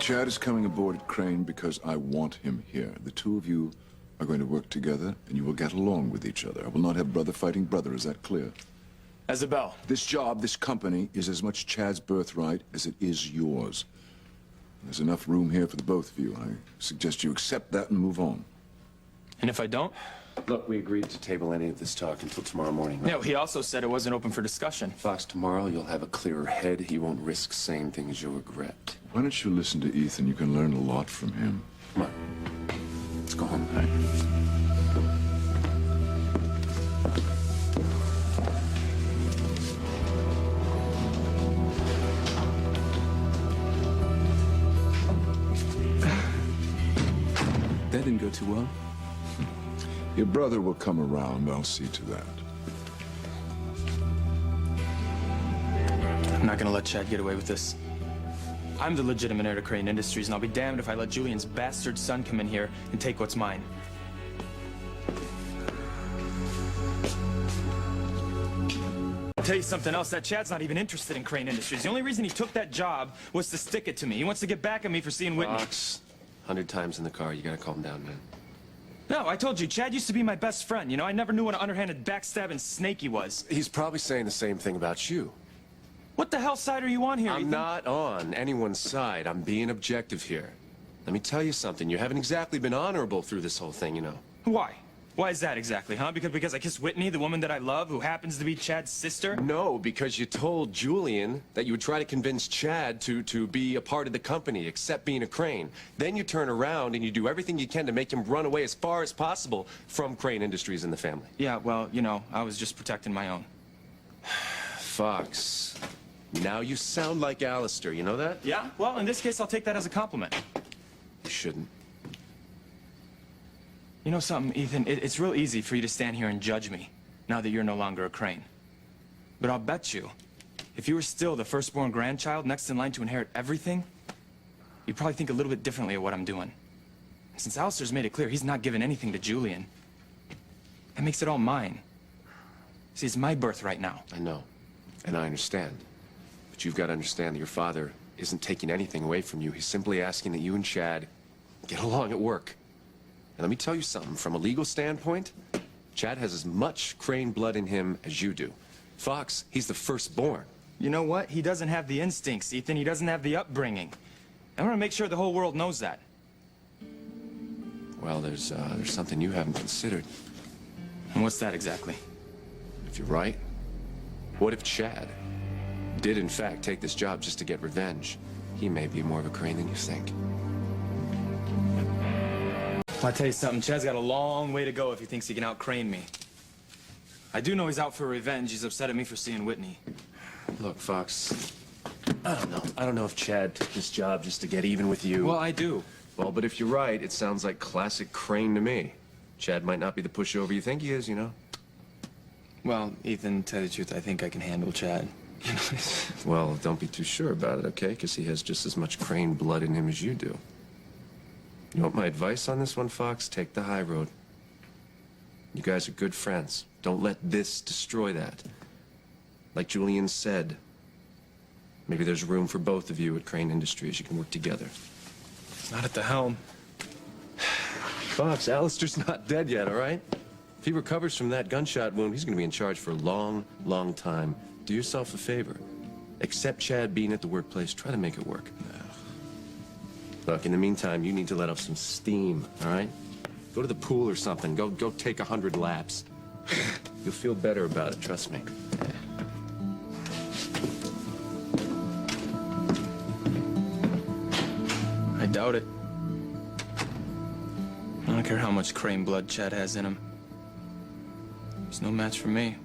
Chad is coming aboard at Crane because I want him here. The two of you are going to work together, and you will get along with each other. I will not have brother fighting brother. Is that clear? As a bell. This job, this company, is as much Chad's birthright as it is yours. There's enough room here for the both of you. I suggest you accept that and move on. And if I don't? Look, we agreed to table any of this talk until tomorrow morning. Right? No, he also said it wasn't open for discussion. Fox, tomorrow you'll have a clearer head. You won't risk saying things you'll regret. Why don't you listen to Ethan? You can learn a lot from him. Come on. Let's go home. That didn't go too well. Your brother will come around. I'll see to that. I'm not gonna let Chad get away with this. I'm the legitimate heir to Crane Industries, and I'll be damned if I let Julian's bastard son come in here and take what's mine. I'll tell you something else, that Chad's not even interested in Crane Industries. The only reason he took that job was to stick it to me. He wants to get back at me for seeing Whitney. Fox, 100 times in the car. You gotta calm down, man. No, I told you, Chad used to be my best friend. You know, I never knew what an underhanded backstabbing snake he was. He's probably saying the same thing about you. What the hell side are you on here, I'm Ethan? not on anyone's side. I'm being objective here. Let me tell you something. You haven't exactly been honorable through this whole thing, you know. Why? Why is that exactly, huh? Because I kissed Whitney, the woman that I love, who happens to be Chad's sister? No, because you told Julian that you would try to convince Chad to be a part of the company, except being a Crane. Then you turn around and you do everything you can to make him run away as far as possible from Crane Industries and the family. Yeah, well, you know, I was just protecting my own. Fox, now you sound like Alistair, you know that? Yeah? Well, in this case, I'll take that as a compliment. You shouldn't. You know something, Ethan? It's real easy for you to stand here and judge me, now that you're no longer a Crane. But I'll bet you, if you were still the firstborn grandchild next in line to inherit everything, you'd probably think a little bit differently of what I'm doing. Since Alistair's made it clear he's not giving anything to Julian, that makes it all mine. See, it's my birthright now. I know, and I understand. But you've got to understand that your father isn't taking anything away from you. He's simply asking that you and Chad get along at work. And let me tell you something, from a legal standpoint, Chad has as much Crane blood in him as you do. Fox, he's the firstborn. You know what? He doesn't have the instincts, Ethan. He doesn't have the upbringing. I want to make sure the whole world knows that. Well, there's something you haven't considered. And what's that exactly? If you're right, what if Chad did in fact take this job just to get revenge? He may be more of a Crane than you think. I'll tell you something, Chad's got a long way to go if he thinks he can out-Crane me. I do know he's out for revenge. He's upset at me for seeing Whitney. Look, Fox, I don't know. I don't know if Chad took this job just to get even with you. Well, I do. Well, but if you're right, it sounds like classic Crane to me. Chad might not be the pushover you think he is, you know? Well, Ethan, to tell you the truth, I think I can handle Chad. Well, don't be too sure about it, okay? Because he has just as much Crane blood in him as you do. You want my advice on this one, Fox? Take the high road. You guys are good friends. Don't let this destroy that. Like Julian said, maybe there's room for both of you at Crane Industries. You can work together. Not at the helm. Fox, Alistair's not dead yet, all right? If he recovers from that gunshot wound, he's going to be in charge for a long, long time. Do yourself a favor. Accept Chad being at the workplace. Try to make it work. Look, in the meantime, you need to let off some steam, all right? Go to the pool or something. Go take 100 laps. You'll feel better about it, trust me. I doubt it. I don't care how much Crane blood Chad has in him. He's no match for me.